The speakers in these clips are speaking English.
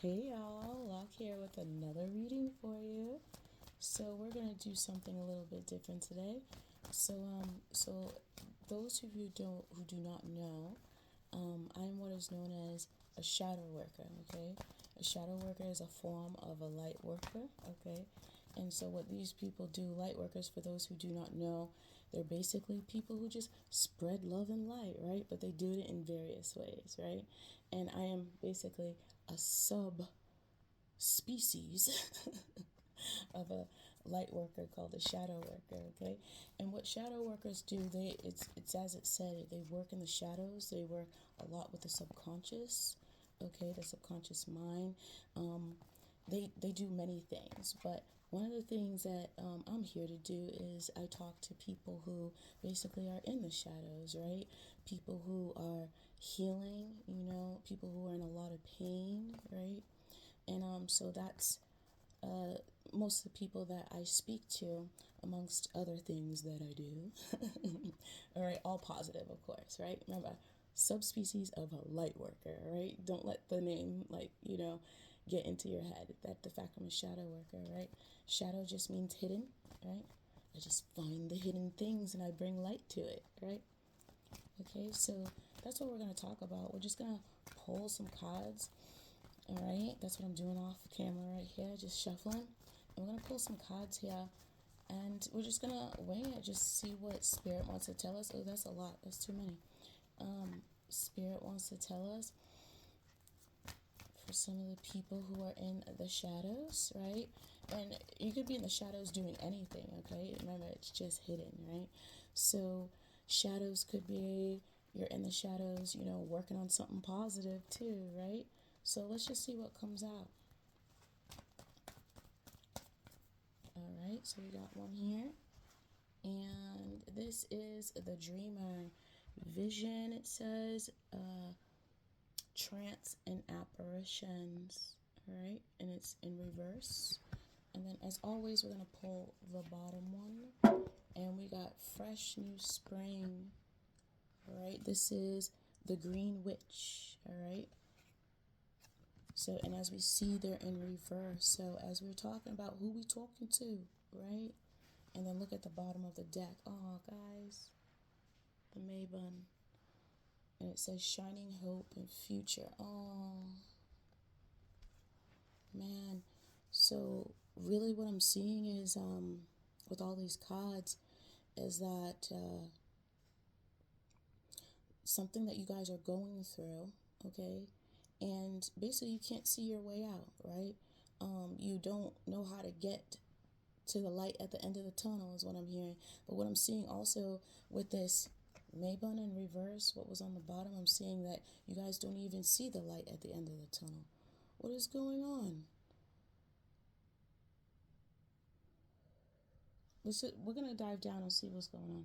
Hey y'all, Lock here with another reading for you. So we're gonna do something a little bit different today. So those of you who do not know, I'm what is known as a shadow worker. Okay, a shadow worker is a form of a light worker. Okay, and so what these people do, light workers, for those who do not know, they're basically people who just spread love and light, right? But they do it in various ways, right? And I am basically a sub species of a light worker called a shadow worker. Okay, and what shadow workers do, it's as it said, they work in the shadows. They work a lot with the subconscious. Okay, the subconscious mind. They do many things, but one of the things that I'm here to do is I talk to people who basically are in the shadows, right? People who are healing, people who are in a lot of pain, right? And so that's uh, most of the people that I speak to, amongst other things that I do. All right, all positive, of course, right? Remember, subspecies of a light worker, right? Don't let the name, get into your head. That the fact I'm a shadow worker, right? Shadow just means hidden, right? I just find the hidden things and I bring light to it, right? Okay, so that's what we're going to talk about. We're just going to pull some cards. All right, that's what I'm doing off camera right here, just shuffling. And we're going to pull some cards here and we're just going to wing it, just see what Spirit wants to tell us. Oh, that's a lot, that's too many. Spirit wants to tell us for some of the people who are in the shadows, right? And you could be in the shadows doing anything, okay? Remember, it's just hidden, right? So, shadows could be you're in the shadows, working on something positive too, right? So, let's just see what comes out. All right, so we got one here. And this is the Dreamer. Vision, it says, trance and apparitions. All right, and it's in reverse. And then, as always, we're going to pull the bottom one. And we got fresh new spring. All right, this is the Green Witch. All right. So, and as we see, they're in reverse. So, as we're talking about who we talking to, right? And then look at the bottom of the deck. Oh, guys, the Maybun. And it says shining hope and future. Oh, man. So, really, what I'm seeing is, with all these cards, is that something that you guys are going through, okay? And basically, you can't see your way out, right? You don't know how to get to the light at the end of the tunnel, is what I'm hearing. But what I'm seeing also with this Maybun in reverse, what was on the bottom, I'm seeing that you guys don't even see the light at the end of the tunnel. What is going on? We're going to dive down and see what's going on.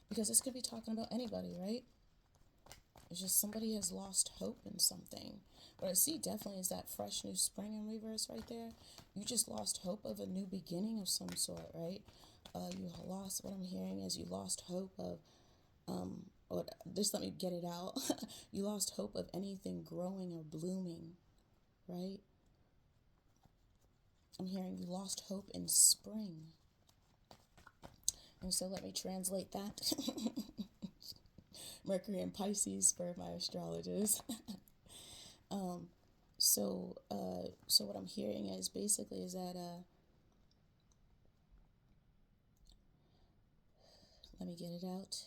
Because this could be talking about anybody, right? It's just somebody has lost hope in something. What I see definitely is that fresh new spring in reverse right there. You just lost hope of a new beginning of some sort, right? You lost, what I'm hearing is you lost hope of, or just let me get it out. You lost hope of anything growing or blooming, right? I'm hearing you lost hope in spring. And so let me translate that. Mercury and Pisces for my astrologers. So what I'm hearing is basically is that let me get it out.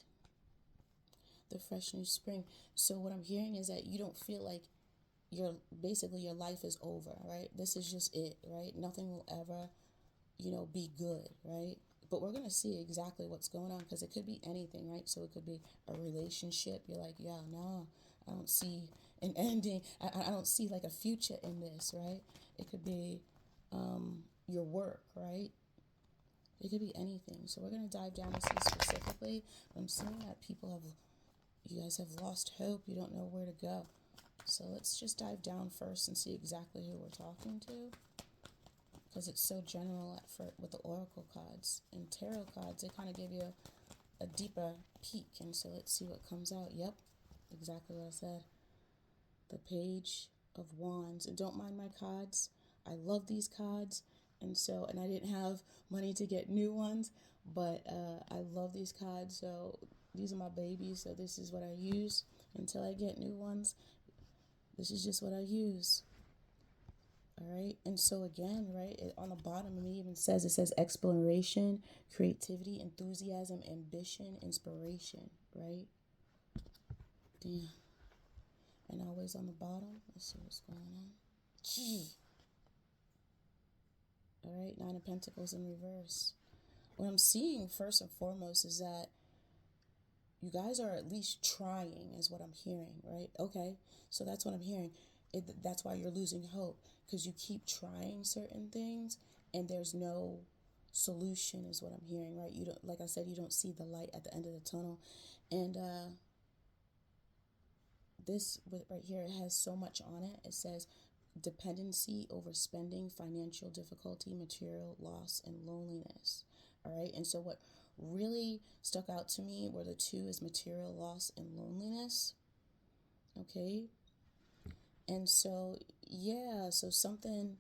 The fresh new spring. So what I'm hearing is that you don't feel like your life is over, right? This is just it, right? Nothing will ever, be good, right? But we're gonna see exactly what's going on because it could be anything, right? So it could be a relationship. You're like, yeah, no, I don't see an ending. I don't see like a future in this, right? It could be your work, right? It could be anything. So we're gonna dive down and see specifically. I'm seeing that you guys have lost hope. You don't know where to go. So let's just dive down first and see exactly who we're talking to. Because it's so general with the oracle cards. And tarot cards, they kind of give you a deeper peek. And so let's see what comes out. Yep, exactly what I said. The Page of Wands. And don't mind my cards. I love these cards. And I didn't have money to get new ones, but I love these cards. So these are my babies. So this is what I use until I get new ones. This is just what I use. All right. And so again, right, on the bottom of me even says, it says exploration, creativity, enthusiasm, ambition, inspiration, right? Damn. And always on the bottom, let's see what's going on. Gee. All right, Nine of Pentacles in reverse. What I'm seeing first and foremost is that you guys are at least trying, is what I'm hearing, right? Okay, so that's what I'm hearing. That's why you're losing hope, because you keep trying certain things and there's no solution, is what I'm hearing, right? You don't, like I said, you don't see the light at the end of the tunnel. And this right here, it has so much on it. It says dependency, overspending, financial difficulty, material loss, and loneliness. All right. And so what really stuck out to me were the two is material loss and loneliness. Okay. And so, yeah, so something,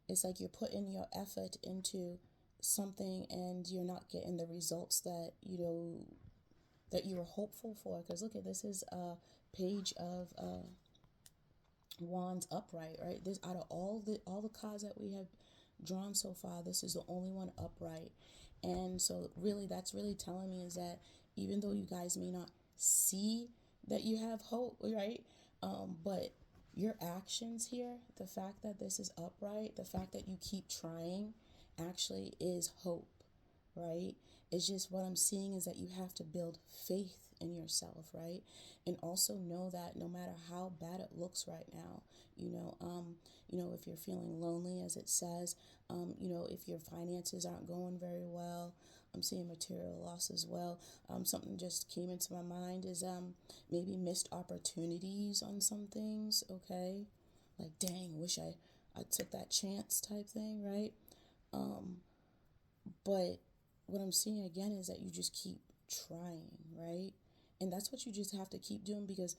it's like you're putting your effort into something and you're not getting the results that, that you were hopeful for. Because look at this is a page of Wands upright, right? This, out of all the cards that we have drawn so far, this is the only one upright. And so really, that's really telling me is that even though you guys may not see that you have hope, right? But your actions here, the fact that this is upright, the fact that you keep trying actually is hope, right? It's just what I'm seeing is that you have to build faith in yourself, right? And also know that no matter how bad it looks right now, if you're feeling lonely, as it says, if your finances aren't going very well, I'm seeing material loss as well. Something just came into my mind is maybe missed opportunities on some things, okay? Like, dang, wish I took that chance type thing, right? But what I'm seeing again is that you just keep trying, right? And that's what you just have to keep doing, because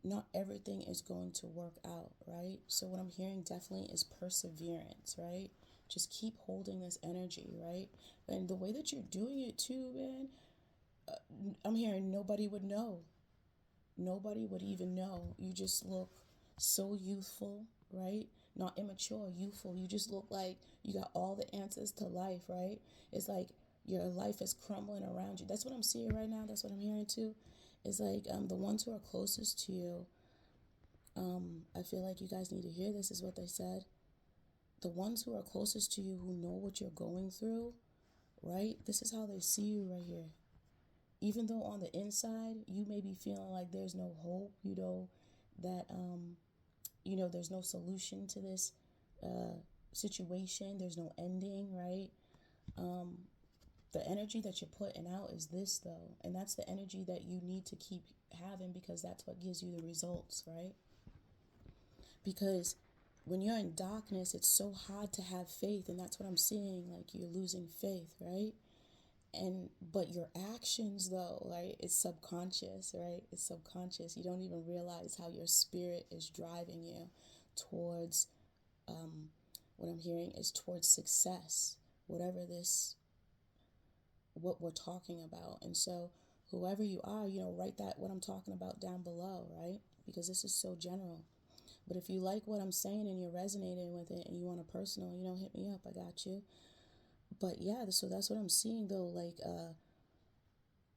not everything is going to work out, right? So what I'm hearing definitely is perseverance, right? Just keep holding this energy, right? And the way that you're doing it too, man, I'm hearing nobody would know. Nobody would even know. You just look so youthful, right? Not immature, youthful. You just look like you got all the answers to life, right? It's like your life is crumbling around you. That's what I'm seeing right now. That's what I'm hearing too. It's like the ones who are closest to you, I feel like you guys need to hear this, is what they said. The ones who are closest to you, who know what you're going through, right? This is how they see you right here. Even though on the inside, you may be feeling like there's no hope, that, there's no solution to this situation, there's no ending, right? The energy that you're putting out is this, though. And that's the energy that you need to keep having, because that's what gives you the results, right? Because when you're in darkness, it's so hard to have faith. And that's what I'm seeing. Like, you're losing faith, right? But your actions, though, right? It's subconscious, right? It's subconscious. You don't even realize how your spirit is driving you towards, what I'm hearing is towards success, whatever what we're talking about. And so whoever you are, write that, what I'm talking about, down below, right? Because this is so general. But if you like what I'm saying and you're resonating with it and you want a personal, hit me up. I got you. But yeah, so that's what I'm seeing, though. Like,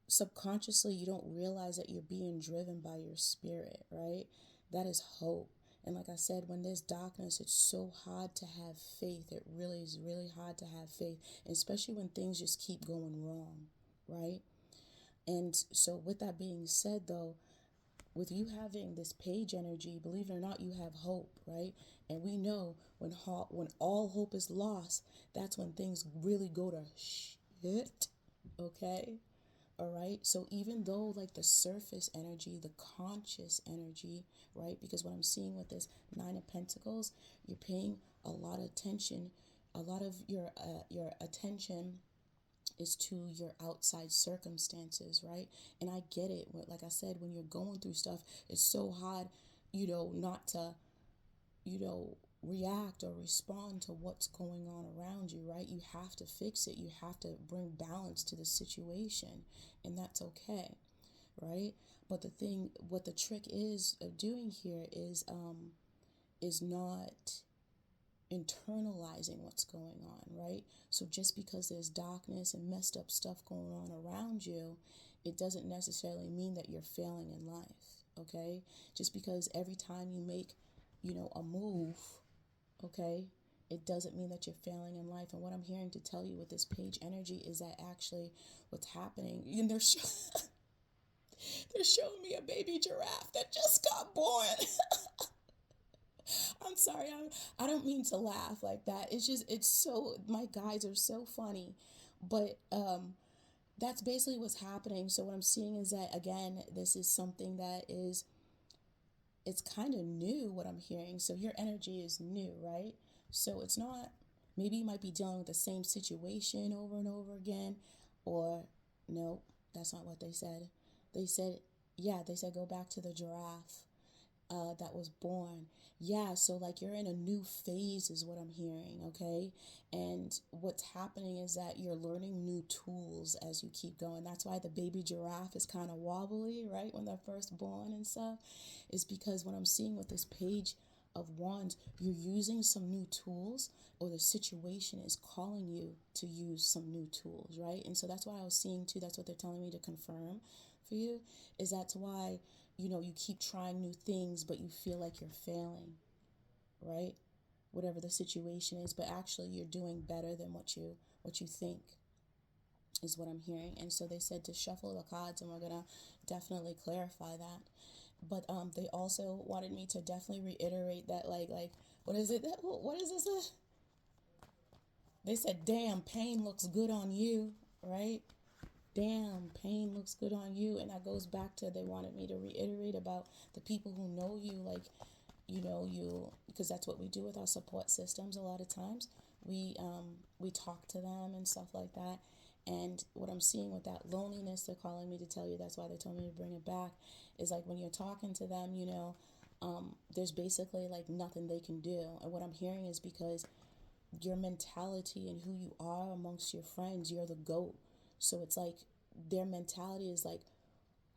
subconsciously, you don't realize that you're being driven by your spirit, right? That is hope. And like I said, when there's darkness, it's so hard to have faith. It really is really hard to have faith, especially when things just keep going wrong, right? And so with that being said, though, with you having this page energy, believe it or not, you have hope, right? And we know when all hope is lost, that's when things really go to shit, okay? All right. So even though, like, the surface energy, the conscious energy, right? Because what I'm seeing with this Nine of Pentacles, you're paying a lot of attention, a lot of your attention is to your outside circumstances, right? And I get it. Like I said, when you're going through stuff, it's so hard, not to, react or respond to what's going on around you, right? You have to fix it. You have to bring balance to the situation, and that's okay, right? But what the trick is of doing here is not internalizing what's going on, right? So just because there's darkness and messed up stuff going on around you, it doesn't necessarily mean that you're failing in life, okay? Just because every time you make, a move, okay, it doesn't mean that you're failing in life. And what I'm hearing to tell you with this page energy is that actually what's happening, and they're showing me a baby giraffe that just got born. I'm sorry, I don't mean to laugh like that. It's so, my guides are so funny. But that's basically what's happening. So what I'm seeing is that, again, this is something that it's kind of new, what I'm hearing. So your energy is new, right? So it's not, maybe you might be dealing with the same situation over and over again, or no, that's not what they said. They said go back to the giraffe that was born. Yeah, so like you're in a new phase is what I'm hearing, okay? And what's happening is that you're learning new tools as you keep going. That's why the baby giraffe is kind of wobbly, right? When they're first born and stuff, is because what I'm seeing with this page of wands, you're using some new tools, or the situation is calling you to use some new tools, right? And so that's why I was seeing too, that's what they're telling me to confirm for you, is that's why you keep trying new things, but you feel like you're failing, right? Whatever the situation is, but actually you're doing better than what you think is what I'm hearing. And so they said to shuffle the cards, and we're gonna definitely clarify that. But they also wanted me to definitely reiterate that, like what is it? What is this? They said, "Damn, pain looks good on you," right? Damn, pain looks good on you. And that goes back to, they wanted me to reiterate about the people who know you, like, you, because that's what we do with our support systems a lot of times. We talk to them and stuff like that. And what I'm seeing with that loneliness, they're calling me to tell you, that's why they told me to bring it back, is like when you're talking to them, there's basically like nothing they can do. And what I'm hearing is because your mentality and who you are amongst your friends, you're the GOAT. So it's like their mentality is like,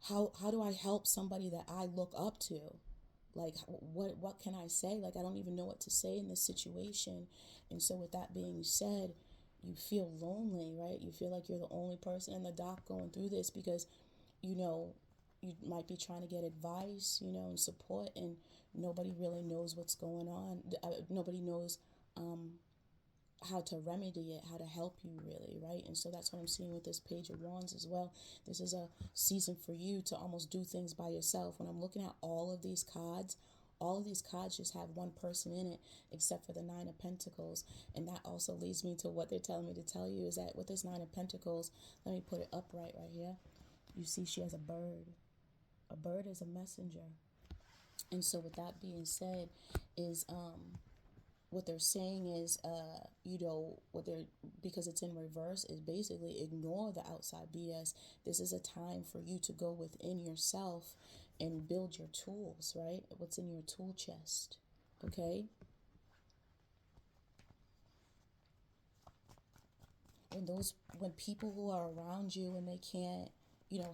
how do I help somebody that I look up to? Like, what can I say? Like, I don't even know what to say in this situation. And so with that being said, you feel lonely, right? You feel like you're the only person in the dock going through this, because you might be trying to get advice, and support, and nobody really knows what's going on. Nobody knows how to remedy it, how to help you really, right? And so that's what I'm seeing with this page of wands as well. This is a season for you to almost do things by yourself. When I'm looking at all of these cards just have one person in it, except for the Nine of Pentacles. And that also leads me to what they're telling me to tell you, is that with this Nine of Pentacles, let me put it upright right here. You see she has a bird. A bird is a messenger. And so with that being said, is what they're saying is, because it's in reverse, is basically ignore the outside BS. This is a time for you to go within yourself and build your tools, right? What's in your tool chest, okay? When people who are around you and they can't,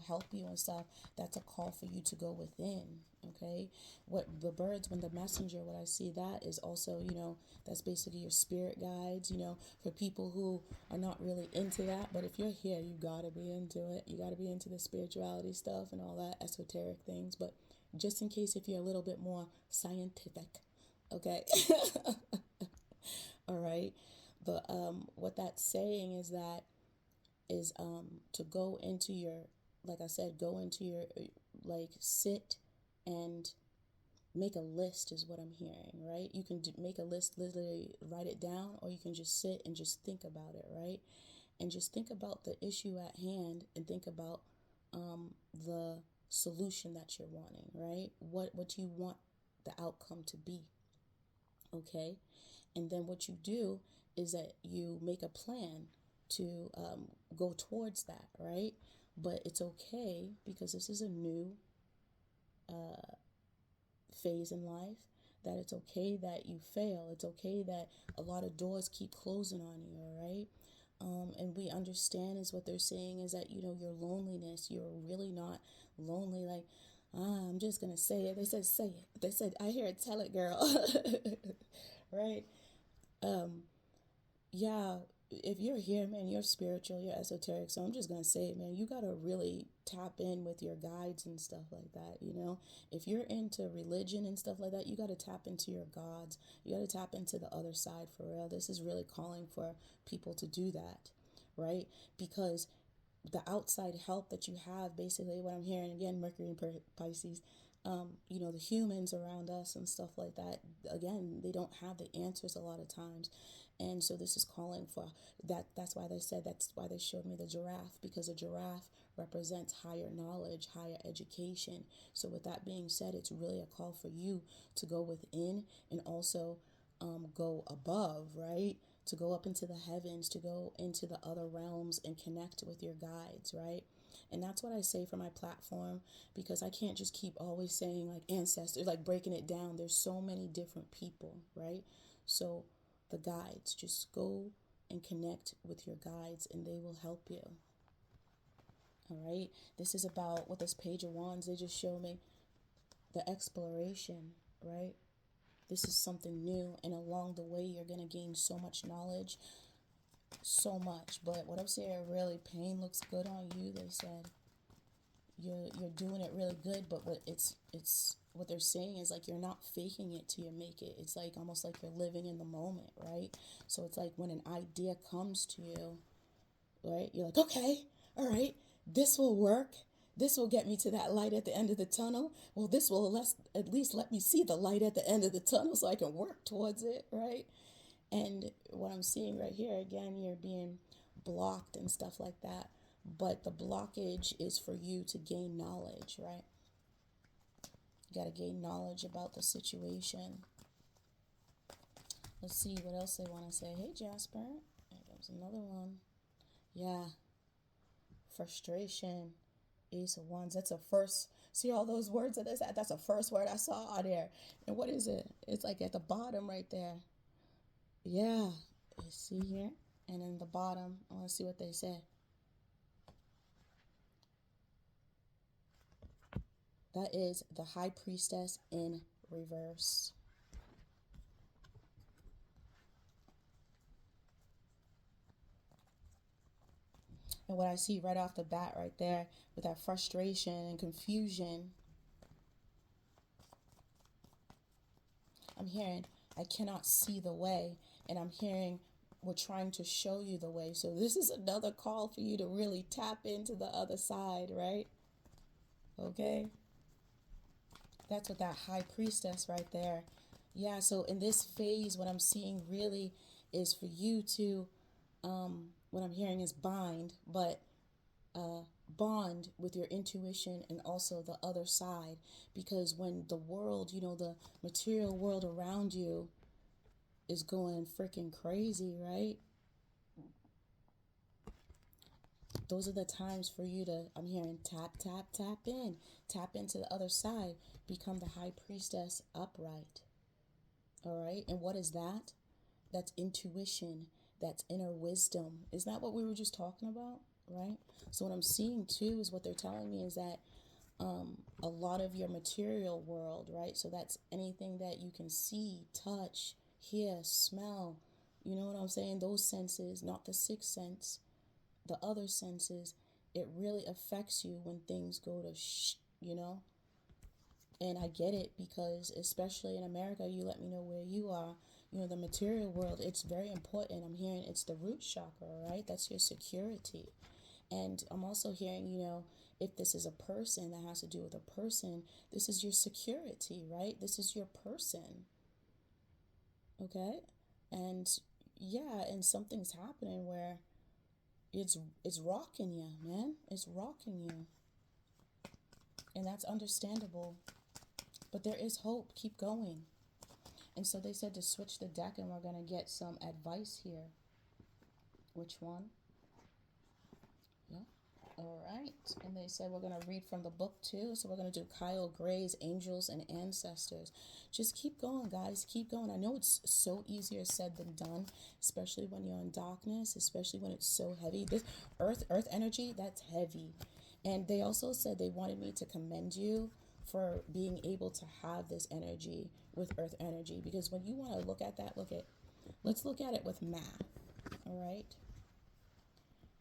help you and stuff, that's a call for you to go within, okay? What the birds, when the messenger, what I see that is also, that's basically your spirit guides, for people who are not really into that. But if you're here, you gotta be into it. You gotta be into the spirituality stuff and all that esoteric things. But just in case, if you're a little bit more scientific, okay? All right. But what that's saying is that to go into your, like I said, go into your, like, sit and make a list is what I'm hearing, right? You can make a list, literally write it down, or you can just sit and just think about it, right? And just think about the issue at hand, and think about the solution that you're wanting, right? What you want the outcome to be, okay? And then what you do is that you make a plan. go towards that, right? But it's okay because this is a new phase in life, that it's okay that you fail. It's okay that a lot of doors keep closing on you, all right? And we understand is what they're saying is that, your loneliness, you're really not lonely. Like, I'm just going to say it. They said, say it. They said, I hear it, tell it, girl. Right? Yeah, if you're here, man, you're spiritual, you're esoteric. So I'm just gonna say it, man, you gotta really tap in with your guides and stuff like that. If you're into religion and stuff like that, you gotta tap into your gods. You gotta tap into the other side for real. This is really calling for people to do that, right? Because the outside help that you have, basically, what I'm hearing again, Mercury and Pisces, the humans around us and stuff like that, again, they don't have the answers a lot of times. And so this is calling for that. That's why they showed me the giraffe, because a giraffe represents higher knowledge, higher education. So with that being said, it's really a call for you to go within and also go above, right? To go up into the heavens, to go into the other realms and connect with your guides, right? And that's what I say for my platform, because I can't just keep always saying like ancestors, like breaking it down. There's so many different people, right? So the guides, just go and connect with your guides and they will help you. All right. This is about, with this Page of Wands, they just show me the exploration, right? This is something new, and along the way, you're going to gain so much knowledge, so much. But what I'm saying, really, pain looks good on you, they said. You're doing it really good, but it's what they're saying is like you're not faking it till you make it. It's like almost like you're living in the moment, right? So it's like when an idea comes to you, right? You're like, okay, all right, this will work. This will get me to that light at the end of the tunnel. Well, this will at least let me see the light at the end of the tunnel so I can work towards it, right? And what I'm seeing right here, again, you're being blocked and stuff like that. But the blockage is for you to gain knowledge, right? You got to gain knowledge about the situation. Let's see what else they want to say. Hey, Jasper. There's another one. Yeah. Frustration. Ace of Wands. That's a first. See all those words that that's a first word I saw on there. And what is it? It's like at the bottom right there. Yeah. You see here? And then the bottom, I want to see what they say. That is the High Priestess in reverse. And what I see right off the bat right there with that frustration and confusion, I'm hearing, I cannot see the way. And I'm hearing, we're trying to show you the way. So this is another call for you to really tap into the other side, right? Okay? That's with that High Priestess right there. Yeah, so in this phase, what I'm seeing really is for you to, what I'm hearing is bind, but bond with your intuition and also the other side. Because when the world, the material world around you is going freaking crazy, right? Those are the times for you to, I'm hearing, tap in. Tap into the other side. Become the High Priestess upright. All right? And what is that? That's intuition. That's inner wisdom. Isn't that what we were just talking about? Right? So what I'm seeing too is what they're telling me is that a lot of your material world, right? So that's anything that you can see, touch, hear, smell. You know what I'm saying? Those senses, not the sixth sense, the other senses, it really affects you when things go to And I get it because especially in America, you let me know where you are. The material world, it's very important. I'm hearing it's the root chakra, right? That's your security. And I'm also hearing, if this is a person that has to do with a person, this is your security, right? This is your person. Okay? And yeah, and something's happening where it's rocking you, man. It's rocking you. And that's understandable. But there is hope. Keep going. And so they said to switch the deck and we're going to get some advice here. Which one? All right. And they said we're going to read from the book too. So we're going to do Kyle Gray's Angels and Ancestors. Just keep going, guys. Keep going. I know it's so easier said than done, especially when you're in darkness, especially when it's so heavy. This earth energy, that's heavy. And they also said they wanted me to commend you for being able to have this energy with earth energy, because when you want to look at that, let's look at it with math. All right.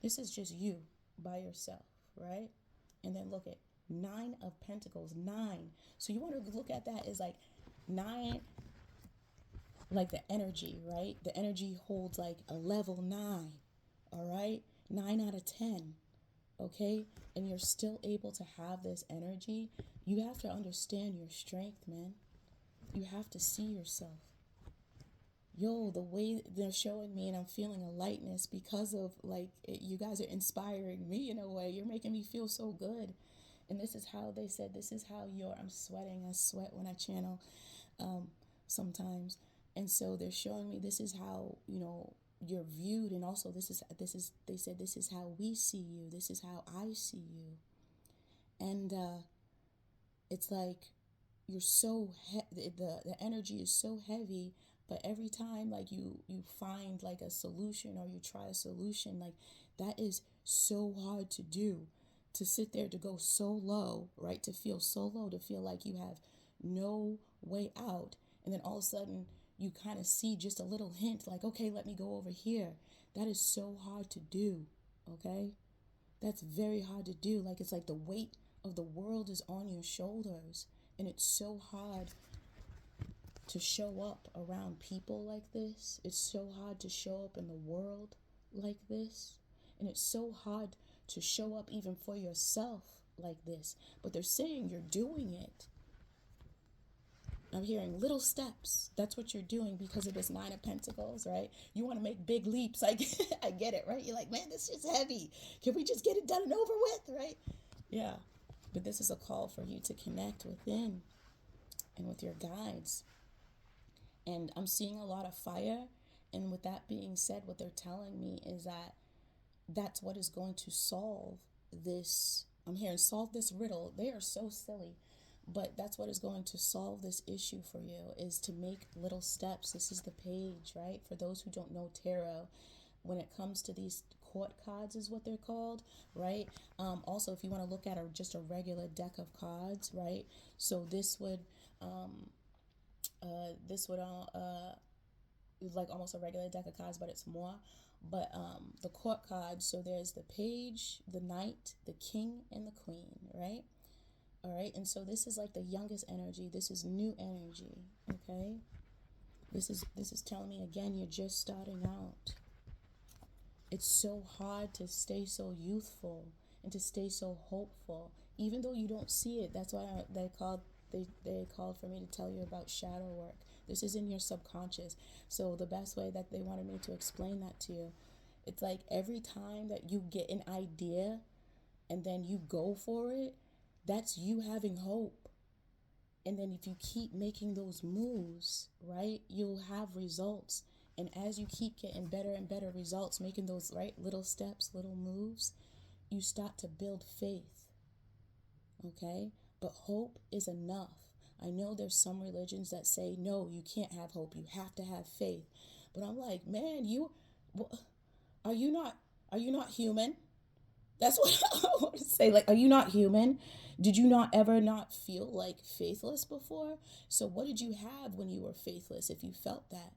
This is just you by yourself, right? And then look at 9 of Pentacles, 9. So you want to look at that as like 9, like the energy, right? The energy holds like a level 9, all right? 9 out of 10, okay? And you're still able to have this energy. You have to understand your strength, man. You have to see yourself. Yo, the way they're showing me, and I'm feeling a lightness because of like you guys are inspiring me in a way. You're making me feel so good. And this is how they said, this is how I'm sweating. I sweat when I channel sometimes. And so they're showing me this is how, you're viewed. And also they said, this is how we see you. This is how I see you. And it's like you're so, the energy is so heavy. But every time like you find like a solution, or you try a solution, like that is so hard to do, to sit there, to go so low, right? To feel so low, to feel like you have no way out. And then all of a sudden you kind of see just a little hint like, okay, let me go over here. That is so hard to do. Okay. That's very hard to do. Like, it's like the weight of the world is on your shoulders, and it's so hard to show up around people like this. It's so hard to show up in the world like this. And it's so hard to show up even for yourself like this. But they're saying you're doing it. I'm hearing little steps. That's what you're doing because of this 9 of Pentacles, right? You want to make big leaps. I get it, right? You're like, man, this is heavy. Can we just get it done and over with, right? Yeah. But this is a call for you to connect within and with your guides. And I'm seeing a lot of fire. And with that being said, what they're telling me is that that's what is going to solve this. I'm hearing solve this riddle. They are so silly. But that's what is going to solve this issue for you, is to make little steps. This is the page, right? For those who don't know tarot, when it comes to these court cards is what they're called, right? Also, if you want to look at just a regular deck of cards, right? So this would like almost a regular deck of cards, but it's more. But the court cards, so there's the page, the knight, the king, and the queen, right? All right, and so this is like the youngest energy. This is new energy, okay? This is telling me again, you're just starting out. It's so hard to stay so youthful and to stay so hopeful, even though you don't see it. That's why they called for me to tell you about shadow work. This is in your subconscious. So the best way that they wanted me to explain that to you, it's like every time that you get an idea and then you go for it, that's you having hope. And then if you keep making those moves, right, you'll have results. And as you keep getting better and better results, making those right little steps, little moves, you start to build faith. Okay? But hope is enough. I know there's some religions that say, no, you can't have hope. You have to have faith. But I'm like, man, are you not human? That's what I want to say. Like, are you not human? Did you not ever not feel like faithless before? So what did you have when you were faithless, if you felt that?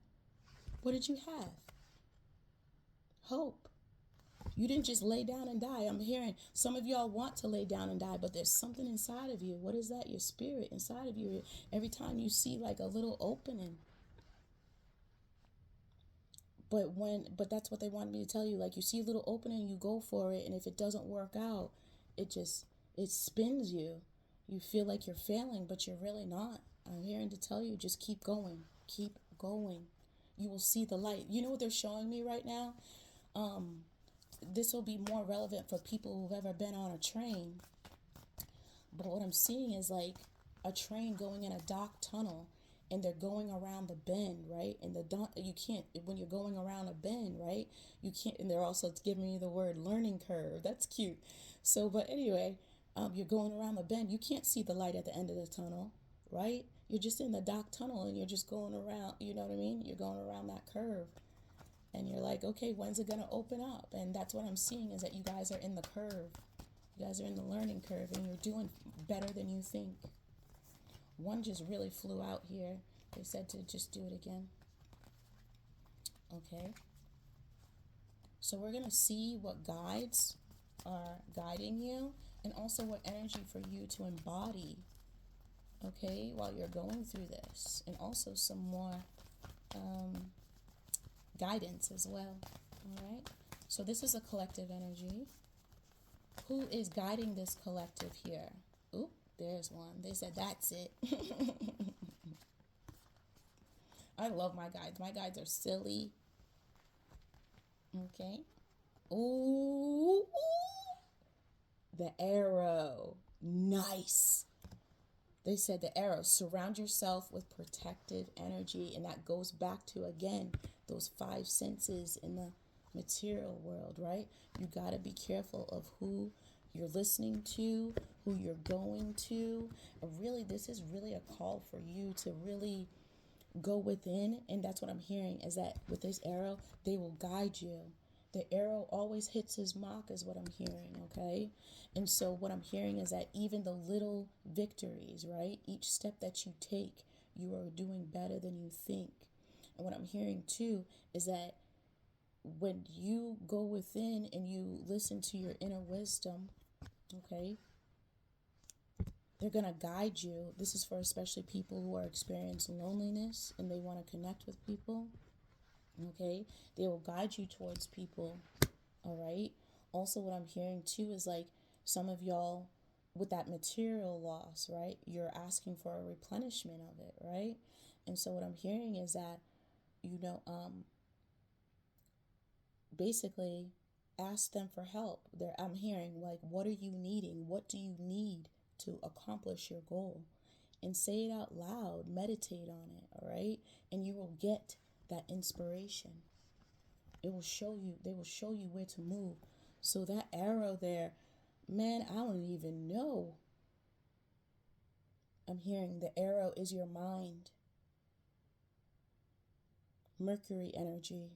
What did you have? Hope. You didn't just lay down and die. I'm hearing some of y'all want to lay down and die, but there's something inside of you. What is that? Your spirit inside of you. Every time you see like a little opening. But that's what they wanted me to tell you. Like, you see a little opening, you go for it, and if it doesn't work out, it spins you. You feel like you're failing, but you're really not. I'm hearing to tell you, just keep going. Keep going. You will see the light. You know what they're showing me right now? This will be more relevant for people who've ever been on a train. But what I'm seeing is like a train going in a dark tunnel, and they're going around the bend, right? And you can't, when you're going around a bend, right? You can't, and they're also giving me the word learning curve. That's cute. So, but anyway, you're going around the bend. You can't see the light at the end of the tunnel, right? You're just in the dark tunnel and you're just going around, you know what I mean? You're going around that curve. And you're like, okay, when's it going to open up? And that's what I'm seeing, is that you guys are in the curve. You guys are in the learning curve and you're doing better than you think. One just really flew out here. They said to just do it again. Okay. So we're going to see what guides are guiding you, and also what energy for you to embody, okay, while you're going through this. And also some more guidance as well. All right. So this is a collective energy. Who is guiding this collective here? Oop, there's one. They said that's it. I love my guides. My guides are silly. Okay. Ooh, the arrow. Nice. They said the arrow. Surround yourself with protective energy. And that goes back to, again, those five senses in the material world, right? You got to be careful of who you're listening to, who you're going to. And really, this is really a call for you to really go within. And that's what I'm hearing, is that with this arrow, they will guide you. The arrow always hits his mark, is what I'm hearing, okay? And so what I'm hearing is that even the little victories, right? Each step that you take, you are doing better than you think. And what I'm hearing too is that when you go within and you listen to your inner wisdom, okay, they're going to guide you. This is for especially people who are experiencing loneliness and they want to connect with people. Okay, they will guide you towards people. All right. Also, what I'm hearing too is like some of y'all with that material loss, right? You're asking for a replenishment of it, right? And so what I'm hearing is that, basically ask them for help. I'm hearing like, what are you needing? What do you need to accomplish your goal? And say it out loud. Meditate on it. All right. And you will get that inspiration. It will show you, they will show you where to move. So that arrow there, man, I don't even know. I'm hearing the arrow is your mind. Mercury energy.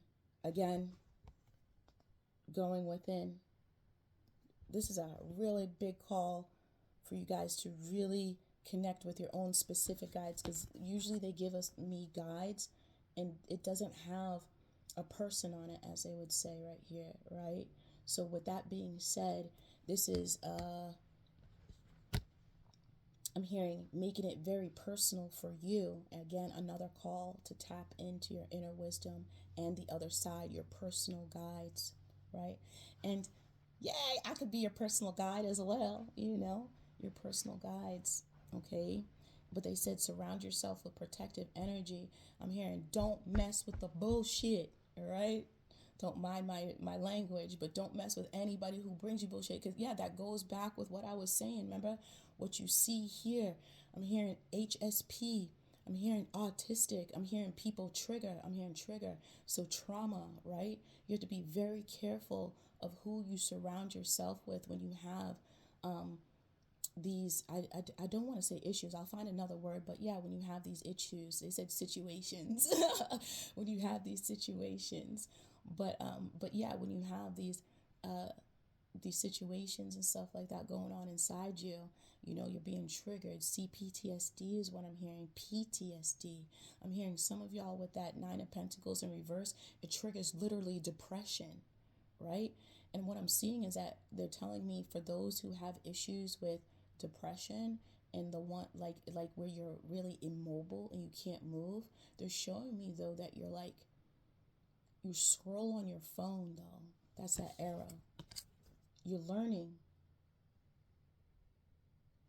Again, going within. This is a really big call for you guys to really connect with your own specific guides, because usually they give me guides and it doesn't have a person on it, as they would say right here, right? So with that being said, this is I'm hearing making it very personal for you. Again, another call to tap into your inner wisdom and the other side, your personal guides, right? And yay, I could be your personal guide as well, your personal guides, okay? But they said surround yourself with protective energy. I'm hearing don't mess with the bullshit, all right? Don't mind my language, but don't mess with anybody who brings you bullshit. Because, yeah, that goes back with what I was saying. Remember what you see here? I'm hearing HSP. I'm hearing autistic. I'm hearing people trigger. I'm hearing trigger. So trauma, right? You have to be very careful of who you surround yourself with when you have these, I don't want to say issues. I'll find another word. But, yeah, when you have these issues, they said situations. When you have these situations. But yeah, when you have these situations and stuff like that going on inside you, you're being triggered. CPTSD is what I'm hearing. PTSD. I'm hearing some of y'all with that Nine of Pentacles in reverse. It triggers literally depression, right? And what I'm seeing is that they're telling me for those who have issues with depression and the one like where you're really immobile and you can't move, they're showing me though that you're like, you scroll on your phone, though. That's that arrow. You're learning.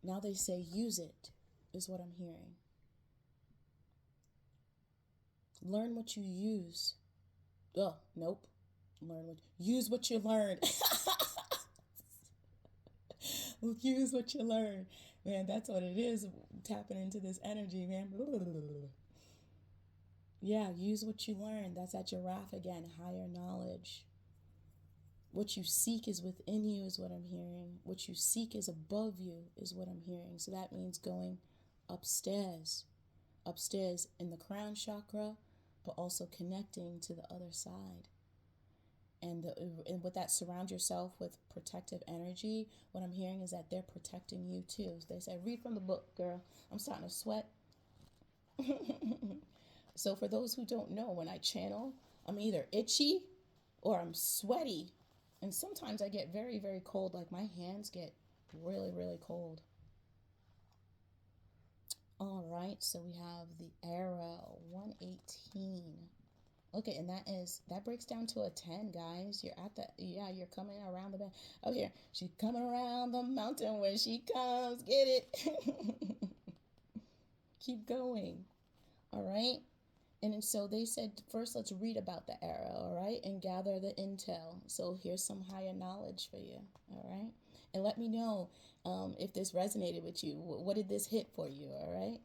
Now they say use it, is what I'm hearing. Learn what you use. Oh, nope. Use what you learn. Use what you learn. Man, that's what it is, tapping into this energy, man. Yeah, use what you learn. That's that giraffe again, higher knowledge. What you seek is within you, is what I'm hearing. What you seek is above you, is what I'm hearing. So that means going upstairs, upstairs in the crown chakra, but also connecting to the other side. And with that, surround yourself with protective energy. What I'm hearing is that they're protecting you too. They say, read from the book, girl. I'm starting to sweat. So for those who don't know, when I channel, I'm either itchy or I'm sweaty. And sometimes I get very, very cold. Like my hands get really, really cold. All right, so we have the arrow 118. Okay, and that breaks down to a 10, guys. You're at the yeah, you're coming around the bend. Oh here, she's coming around the mountain when she comes. Get it? Keep going. All right. And so they said, first, let's read about the arrow, all right, and gather the intel. So here's some higher knowledge for you, all right? And let me know if this resonated with you. What did this hit for you, all right?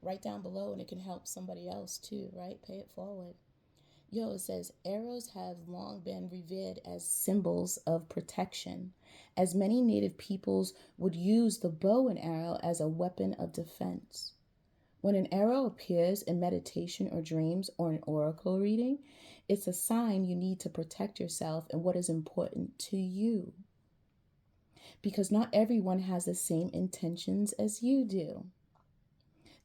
Write down below, and it can help somebody else too, right? Pay it forward. Yo, it says, arrows have long been revered as symbols of protection, as many native peoples would use the bow and arrow as a weapon of defense. When an arrow appears in meditation or dreams or an oracle reading, it's a sign you need to protect yourself and what is important to you. Because not everyone has the same intentions as you do.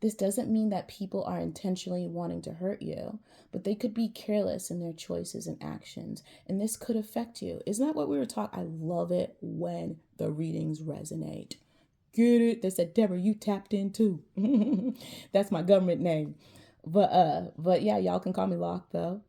This doesn't mean that people are intentionally wanting to hurt you, but they could be careless in their choices and actions, and this could affect you. Isn't that what we were taught? I love it when the readings resonate. Get it? They said, Deborah, you tapped in too. That's my government name. But yeah, y'all can call me Locke though.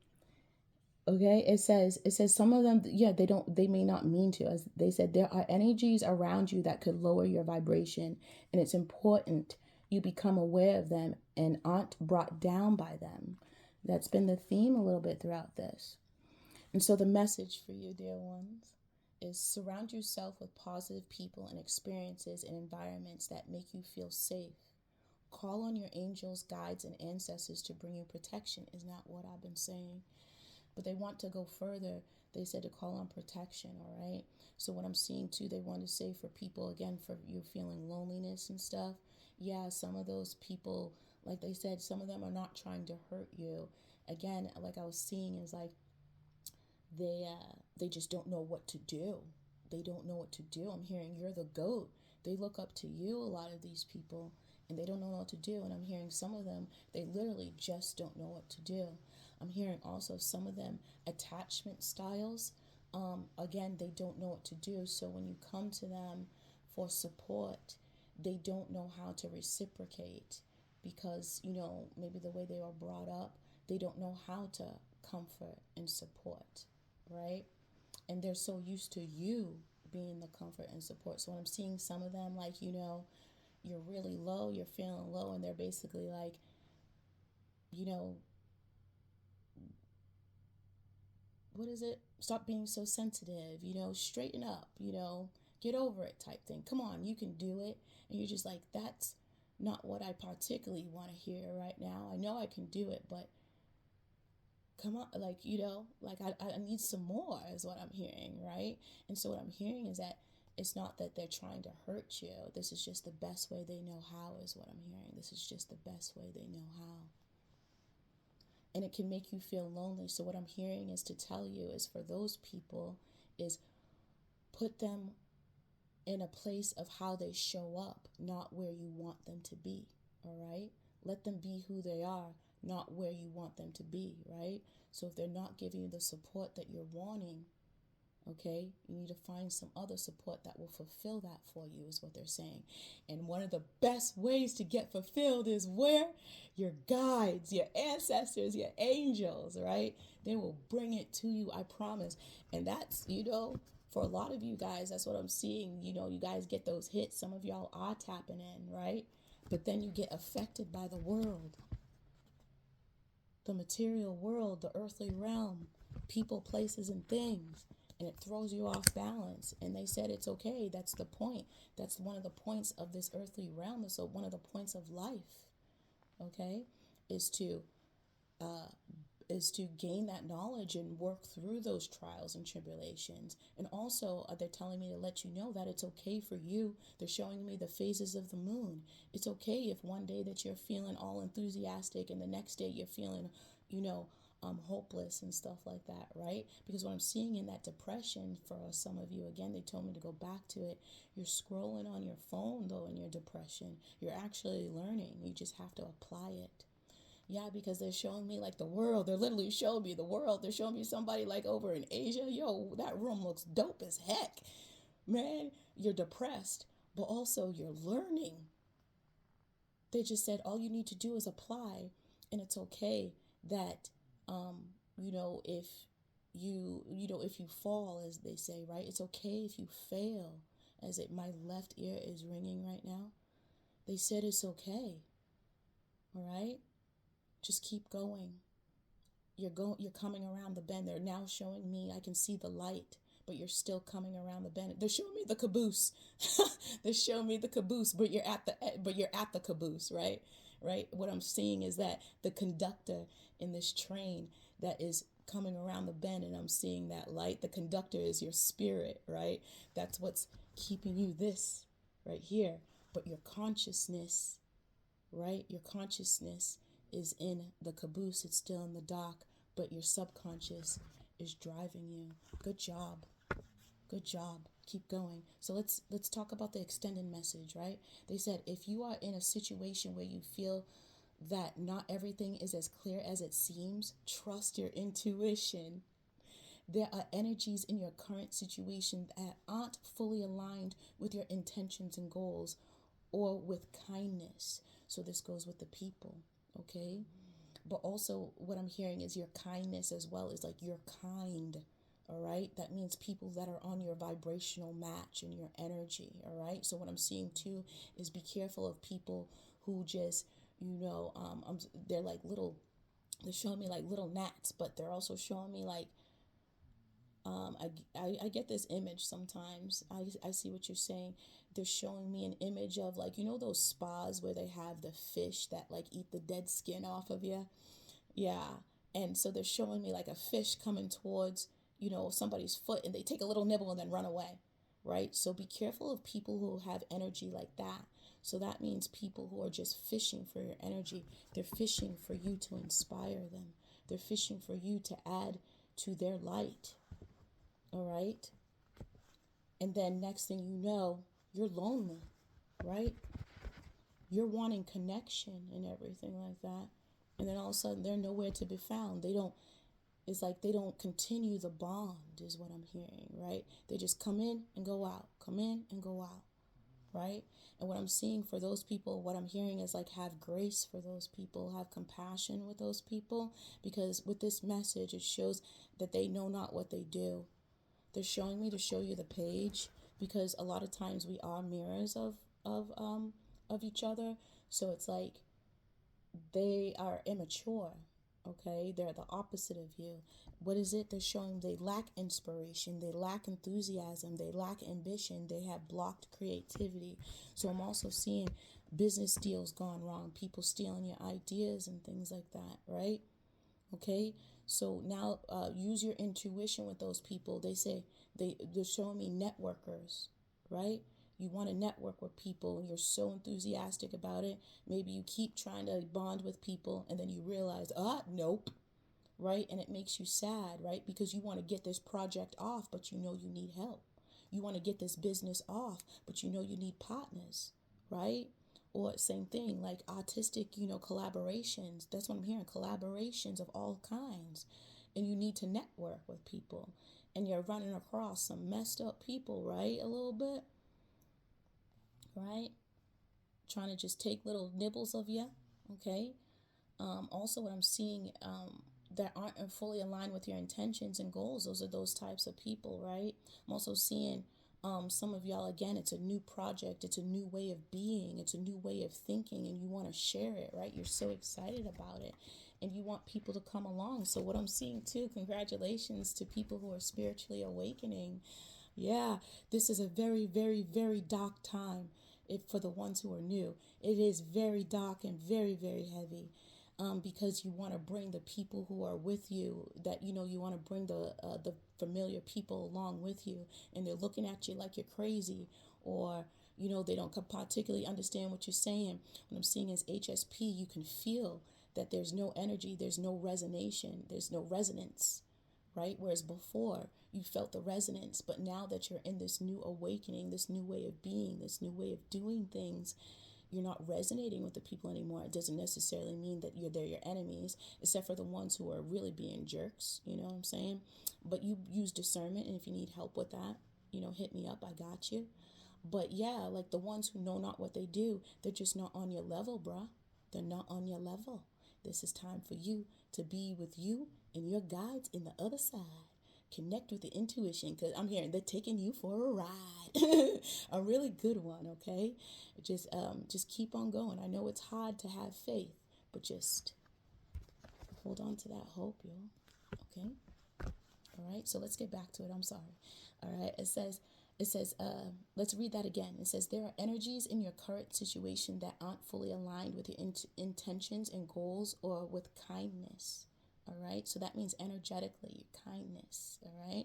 Okay, it says some of them, yeah, they may not mean to. As they said, there are energies around you that could lower your vibration, and it's important you become aware of them and aren't brought down by them. That's been the theme a little bit throughout this. And so the message for you, dear ones, is surround yourself with positive people and experiences and environments that make you feel safe. Call on your angels, guides, and ancestors to bring you protection, is not what I've been saying. But they want to go further. They said to call on protection, all right? So what I'm seeing too, they want to say for people, again, for you feeling loneliness and stuff, yeah, some of those people, like they said, some of them are not trying to hurt you. Again, like I was seeing, is like they just don't know what to do. They don't know what to do. I'm hearing you're the goat. They look up to you, a lot of these people, and they don't know what to do. And I'm hearing some of them, they literally just don't know what to do. I'm hearing also some of them attachment styles. Again, they don't know what to do. So when you come to them for support, they don't know how to reciprocate because, maybe the way they were brought up, they don't know how to comfort and support, right? And they're so used to you being the comfort and support. So when I'm seeing some of them, like, you're really low, you're feeling low, and they're basically like, you know, what is it? Stop being so sensitive, straighten up, get over it type thing. Come on, you can do it. And you're just like, that's not what I particularly want to hear right now. I know I can do it, but come on, I need some more is what I'm hearing, right? And so what I'm hearing is that it's not that they're trying to hurt you. This is just the best way they know how is what I'm hearing. This is just the best way they know how. And it can make you feel lonely. So what I'm hearing is to tell you is for those people is put them in a place of how they show up, not where you want them to be, all right? Let them be who they are, not where you want them to be, right? So if they're not giving you the support that you're wanting, okay, you need to find some other support that will fulfill that for you is what they're saying. And one of the best ways to get fulfilled is where? Your guides, your ancestors, your angels, right? They will bring it to you, I promise. And that's, for a lot of you guys, that's what I'm seeing. You guys get those hits. Some of y'all are tapping in, right? But then you get affected by the world, the material world, the earthly realm, people, places, and things. And it throws you off balance. And they said it's okay. That's the point. That's one of the points of this earthly realm. So one of the points of life, okay, is to uh, is to gain that knowledge and work through those trials and tribulations. And also, they're telling me to let you know that it's okay for you. They're showing me the phases of the moon. It's okay if one day that you're feeling all enthusiastic and the next day you're feeling, you know, hopeless and stuff like that, right? Because what I'm seeing in that depression for some of you, again, they told me to go back to it. You're scrolling on your phone though in your depression. You're actually learning. You just have to apply it. Yeah, because they're showing me like the world. They're literally showing me the world. They're showing me somebody like over in Asia. Yo, that room looks dope as heck. Man, you're depressed, but also you're learning. They just said all you need to do is apply, and it's okay that, you know, if if you fall, as they say, right? It's okay if you fail. As it, my left ear is ringing right now. They said it's okay. All right, just keep going. You're coming around the bend. They're now showing me, I can see the light, but you're still coming around the bend. They're showing me the caboose. They're showing me the caboose, but you're at the caboose, right? Right? What I'm seeing is that the conductor in this train that is coming around the bend, and I'm seeing that light. The conductor is your spirit, right? That's what's keeping you this right here. But your consciousness, right? Your consciousness is in the caboose, it's still in the dock, but your subconscious is driving you. Good job. Good job. Keep going. So let's talk about the extended message, right? They said if you are in a situation where you feel that not everything is as clear as it seems, trust your intuition. There are energies in your current situation that aren't fully aligned with your intentions and goals or with kindness. So this goes with the people, okay? But also what I'm hearing is your kindness as well is like you're kind, all right? That means people that are on your vibrational match and your energy, all right? So what I'm seeing too is be careful of people who just, they're like little, they're showing me like little gnats, but they're also showing me like, I get this image sometimes. I see what you're saying. They're showing me an image of like, those spas where they have the fish that like eat the dead skin off of you. Yeah. And so they're showing me like a fish coming towards, somebody's foot, and they take a little nibble and then run away. Right. So be careful of people who have energy like that. So that means people who are just fishing for your energy. They're fishing for you to inspire them. They're fishing for you to add to their light. All right. And then next thing you know, you're lonely, right? You're wanting connection and everything like that. And then all of a sudden they're nowhere to be found. It's like they don't continue the bond is what I'm hearing, right? They just come in and go out, come in and go out, right? And what I'm seeing for those people, what I'm hearing is like have grace for those people, have compassion with those people, because with this message, it shows that they know not what they do. They're showing me to show you the page, because a lot of times we are mirrors of each other. So it's like they are immature, okay? They're the opposite of you. What is it? They're showing they lack inspiration, they lack enthusiasm, they lack ambition, they have blocked creativity. So I'm also seeing business deals gone wrong, people stealing your ideas and things like that, right? Okay, so now use your intuition with those people. They say they're showing me networkers, right? You want to network with people and you're so enthusiastic about it. Maybe you keep trying to bond with people and then you realize, nope, right? And it makes you sad, right? Because you want to get this project off, but you know you need help. You want to get this business off, but you know you need partners, right? Or same thing, like artistic, collaborations. That's what I'm hearing, collaborations of all kinds. And you need to network with people. And you're running across some messed up people, right? A little bit, right? Trying to just take little nibbles of you, okay? Also, what I'm seeing that aren't fully aligned with your intentions and goals, those are those types of people, right? I'm also seeing some of y'all, again, it's a new project, it's a new way of being, it's a new way of thinking, and you want to share it, right? You're so excited about it, and you want people to come along. So what I'm seeing too, congratulations to people who are spiritually awakening. Yeah, this is a very, very, very dark time for the ones who are new. It is very dark and very, very heavy. because you want to bring the people who are with you, that you want to bring the familiar people along with you, and they're looking at you like you're crazy, or they don't particularly understand what you're saying. What I'm seeing is HSP. You can feel that there's no energy, there's no resonation, there's no resonance, right? Whereas before you felt the resonance, but now that you're in this new awakening, this new way of being, this new way of doing things, you're not resonating with the people anymore. It doesn't necessarily mean that they're your enemies, except for the ones who are really being jerks, you know what I'm saying? But you use discernment, and if you need help with that, hit me up, I got you. But yeah, like the ones who know not what they do, they're just not on your level, bruh. They're not on your level. This is time for you to be with you and your guides in the other side. Connect with the intuition, because I'm hearing they're taking you for a ride. A really good one, okay? Just keep on going. I know it's hard to have faith, but just hold on to that hope, yo. Okay? All right, so let's get back to it. I'm sorry. All right, let's read that again. It says, there are energies in your current situation that aren't fully aligned with your intentions and goals, or with kindness. All right, so that means energetically, kindness. All right,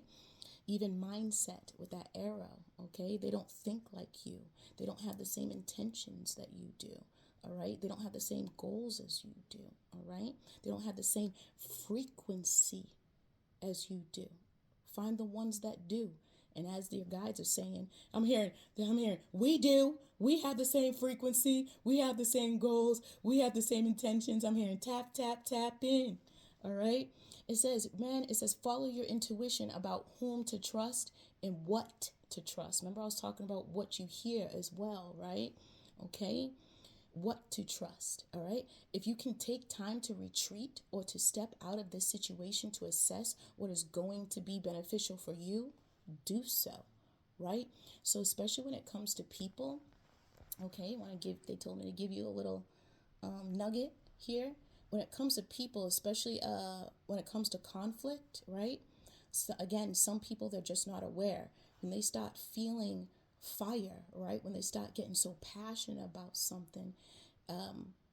even mindset with that arrow. Okay, they don't think like you, they don't have the same intentions that you do. All right, they don't have the same goals as you do. All right, they don't have the same frequency as you do. Find the ones that do. And as your guides are saying, I'm hearing, we do. We have the same frequency. We have the same goals. We have the same intentions. I'm hearing tap, tap, tap in. All right. It says, follow your intuition about whom to trust and what to trust. Remember, I was talking about what you hear as well, right? Okay. What to trust. All right. If you can take time to retreat or to step out of this situation to assess what is going to be beneficial for you, do so. Right. So especially when it comes to people, okay, they told me to give you a little nugget here. When it comes to people, especially when it comes to conflict, right? So again, some people, they're just not aware. When they start feeling fire, right? When they start getting so passionate about something,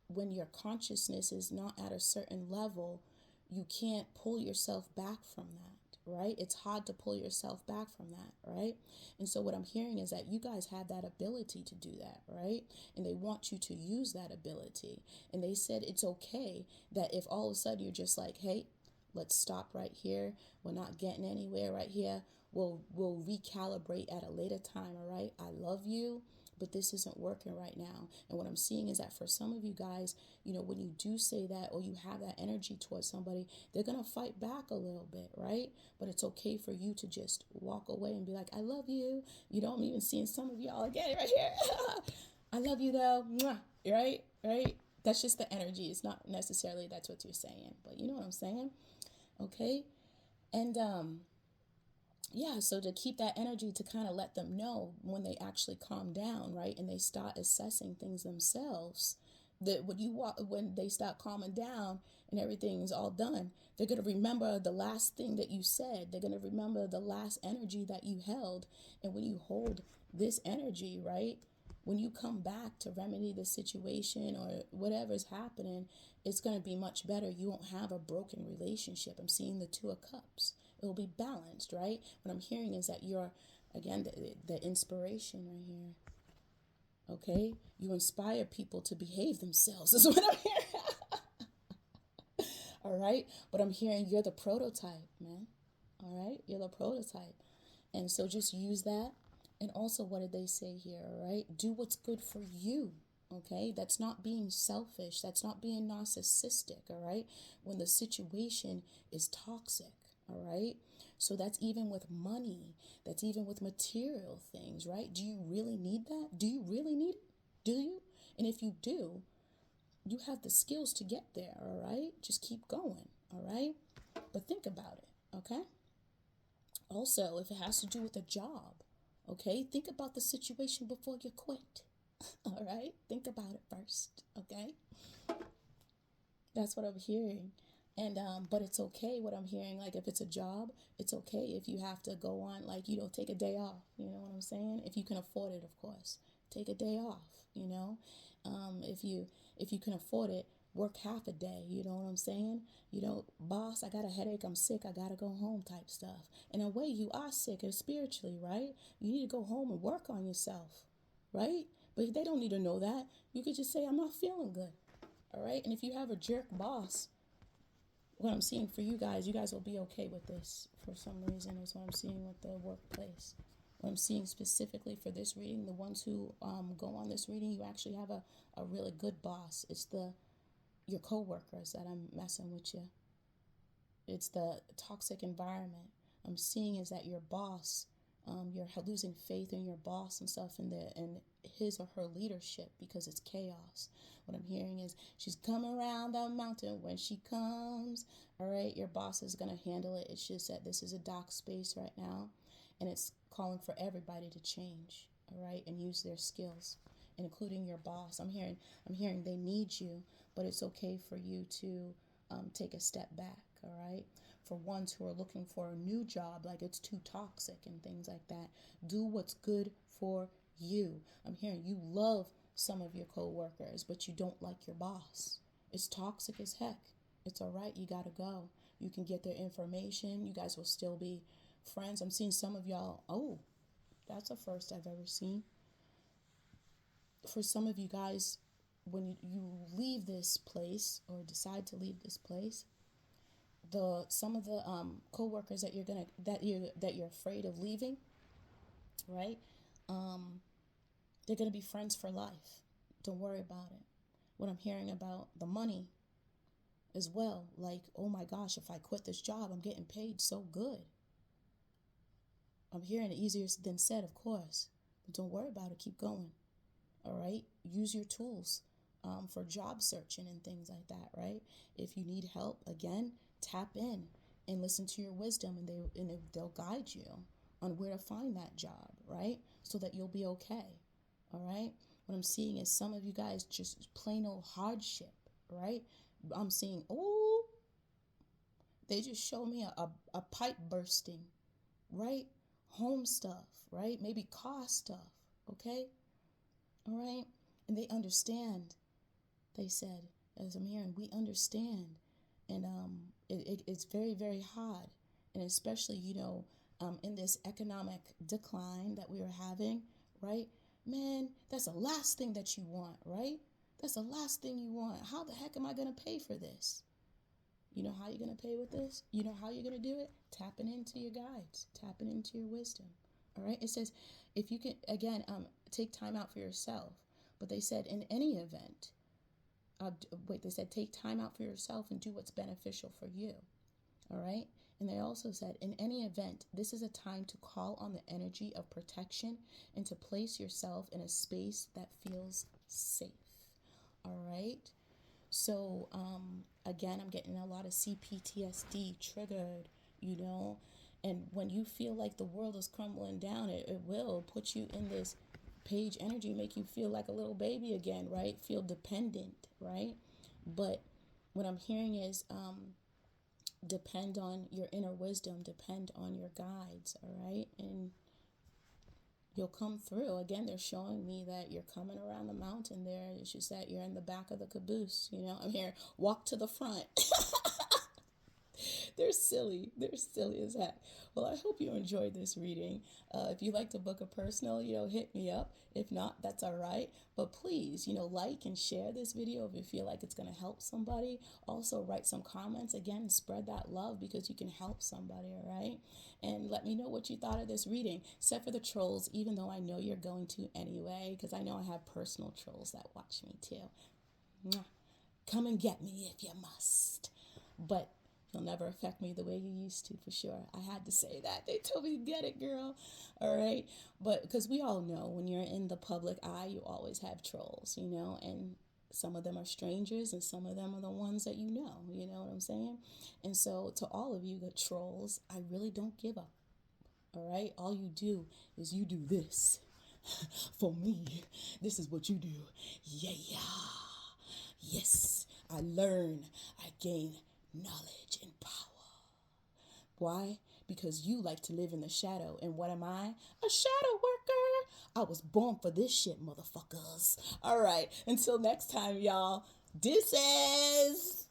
when your consciousness is not at a certain level, you can't pull yourself back from that, right? It's hard to pull yourself back from that, right? And so what I'm hearing is that you guys have that ability to do that, right? And they want you to use that ability. And they said it's okay that if all of a sudden you're just like, hey, let's stop right here. We're not getting anywhere right here. We'll recalibrate at a later time, all right? I love you, but this isn't working right now. And what I'm seeing is that for some of you guys, when you do say that, or you have that energy towards somebody, they're going to fight back a little bit, right? But it's okay for you to just walk away and be like, I love you. I'm even seeing some of y'all again right here. I love you though. Mwah. Right? That's just the energy. It's not necessarily that's what you're saying, but you know what I'm saying? Okay. And, yeah, so to keep that energy, to kind of let them know when they actually calm down, right, and they start assessing things themselves, that when they start calming down and everything is all done, they're going to remember the last thing that you said. They're going to remember the last energy that you held. And when you hold this energy, right, when you come back to remedy the situation or whatever's happening, it's going to be much better. You won't have a broken relationship. I'm seeing the Two of Cups. It will be balanced, right? What I'm hearing is that you're, again, the inspiration right here. Okay? You inspire people to behave themselves is what I'm hearing. All right? But I'm hearing you're the prototype, man. All right? You're the prototype. And so just use that. And also, what did they say here, all right? Do what's good for you, okay? That's not being selfish. That's not being narcissistic, all right? When the situation is toxic, all right? So that's even with money. That's even with material things, right? Do you really need that? Do you really need it? Do you? And if you do, you have the skills to get there, all right? Just keep going, all right? But think about it, okay? Also, if it has to do with a job, okay, think about the situation before you quit. All right, think about it first. Okay, that's what I'm hearing. And but it's okay what I'm hearing. Like if it's a job, it's okay if you have to go on, like, take a day off. You know what I'm saying? If you can afford it, of course, take a day off. if you can afford it, work half a day. You know what I'm saying? Boss, I got a headache, I'm sick, I gotta go home type stuff. In a way, you are sick spiritually, right? You need to go home and work on yourself, right? But they don't need to know that. You could just say, I'm not feeling good. All right. And if you have a jerk boss, what I'm seeing for you guys will be okay with this for some reason, is what I'm seeing with the workplace. What I'm seeing specifically for this reading, the ones who go on this reading, you actually have a really good boss. It's your coworkers that I'm messing with you. It's the toxic environment. I'm seeing is that your boss, you're losing faith in your boss and stuff, and his or her leadership, because it's chaos. What I'm hearing is she's coming around the mountain when she comes. All right, your boss is going to handle it. It's just that this is a dark space right now, and it's calling for everybody to change, all right, and use their skills, including your boss. I'm hearing they need you, but it's okay for you to take a step back, all right? For ones who are looking for a new job, like it's too toxic and things like that, do what's good for you. I'm hearing you love some of your coworkers, but you don't like your boss. It's toxic as heck. It's all right. You got to go. You can get their information. You guys will still be friends. I'm seeing some of y'all. Oh, that's a first I've ever seen. For some of you guys, when you leave this place or decide to leave this place, some of the coworkers that you're afraid of leaving, right? They're gonna be friends for life. Don't worry about it. What I'm hearing about the money as well, like, oh my gosh, if I quit this job, I'm getting paid so good. I'm hearing it easier than said, of course, but don't worry about it. Keep going. All right. Use your tools for job searching and things like that. Right. If you need help, again, tap in and listen to your wisdom, and they'll guide you on where to find that job. Right. So that you'll be okay. All right. What I'm seeing is some of you guys just plain old hardship. Right. I'm seeing, oh, they just show me a pipe bursting. Right. Home stuff. Right. Maybe car stuff. Okay. All right. And they understand. They said, as I'm hearing, we understand. And it's very, very hard. And especially, in this economic decline that we are having, right? Man, that's the last thing that you want, right? That's the last thing you want. How the heck am I going to pay for this? You know how you're going to pay with this? You know how you're going to do it? Tapping into your guides, tapping into your wisdom. All right. It says, if you can, again, take time out for yourself. But they said, in any event, they said, take time out for yourself and do what's beneficial for you. All right. And they also said, in any event, this is a time to call on the energy of protection and to place yourself in a space that feels safe. All right. So, again, I'm getting a lot of CPTSD triggered, and when you feel like the world is crumbling down, it will put you in this page energy, make you feel like a little baby again, right? Feel dependent, right? But what I'm hearing is depend on your inner wisdom, depend on your guides, all right? And you'll come through. Again, they're showing me that you're coming around the mountain there. It's just that you're in the back of the caboose, I'm here, walk to the front. They're silly. They're silly as heck. Well, I hope you enjoyed this reading. If you'd like to book a personal, hit me up. If not, that's all right. But please, like and share this video if you feel like it's going to help somebody. Also, write some comments. Again, spread that love because you can help somebody, all right? And let me know what you thought of this reading, except for the trolls, even though I know you're going to anyway, because I know I have personal trolls that watch me too. Mwah. Come and get me if you must. But you'll never affect me the way you used to, for sure. I had to say that. They told me, get it, girl. All right. But because we all know when you're in the public eye, you always have trolls, and some of them are strangers and some of them are the ones that you know what I'm saying? And so to all of you, the trolls, I really don't give up. All right. All you do is you do this for me. This is what you do. Yeah. Yes. I learn. I gain knowledge and power. Why? Because you like to live in the shadow. And what am I? A shadow worker. I was born for this shit, motherfuckers. All right. Until next time, y'all. Deuces.